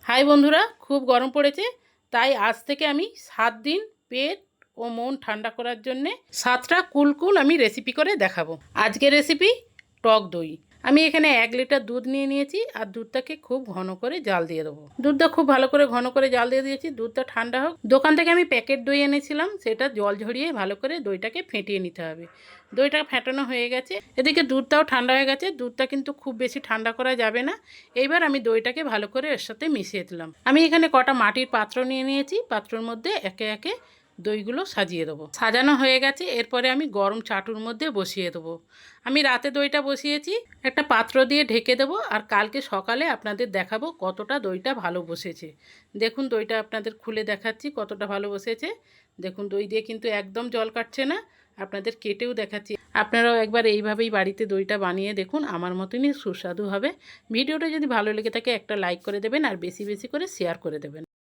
High বন্ধুরা, খুব গরম পড়েছে, তাই আজ থেকে আমি 7 দিন পেট ও মন ঠান্ডা করার জন্যে 7টা কুল আমি রেসিপি করে দেখাবো। আজকের রেসিপি টক দই। আমি এখানে 1 লিটার দুধ নিয়ে নিয়েছি আর দুধটাকে খুব ঘন করে জাল দিয়ে দেবো। দুধটা খুব ভালো করে ঘন করে জাল দিয়ে দিয়েছি। দুধটা ঠান্ডা হোক। দোকান থেকে আমি প্যাকেট দই এনেছিলাম, সেটা জল ঝরিয়ে ভালো করে দইটাকে ফেটিয়ে নিতে হবে। দইটা ফেটানো হয়ে গেছে, এদিকে দুধটাও ঠান্ডা হয়ে গেছে। দুধটা কিন্তু খুব বেশি ঠান্ডা করা যাবে না। এইবার আমি দইটাকে ভালো করে এর সাথে মিশিয়ে দিলাম। আমি এখানে কটা মাটির পাত্র নিয়ে নিয়েছি, পাত্রের মধ্যে একে একে দইগুলো সাজিয়ে দেবো। সাজানো হয়ে গেছে, এরপরে আমি গরম চাটুর মধ্যে বসিয়ে দেবো। আমি রাতে দইটা বসিয়েছি, একটা পাত্র দিয়ে ঢেকে দেবো আর কালকে সকালে আপনাদের দেখাবো কতটা দইটা ভালো বসেছে। দেখুন দইটা আপনাদের খুলে দেখাচ্ছি কতটা ভালো বসেছে। দেখুন দই দিয়ে কিন্তু একদম জল কাটছে না, আপনাদের কেটেও দেখাচ্ছি। আপনারাও একবার এইভাবেই বাড়িতে দইটা বানিয়ে দেখুন, আমার মতনই সুস্বাদু হবে। ভিডিওটা যদি ভালো লেগে থাকে একটা লাইক করে দেবেন আর বেশি বেশি করে শেয়ার করে দেবেন।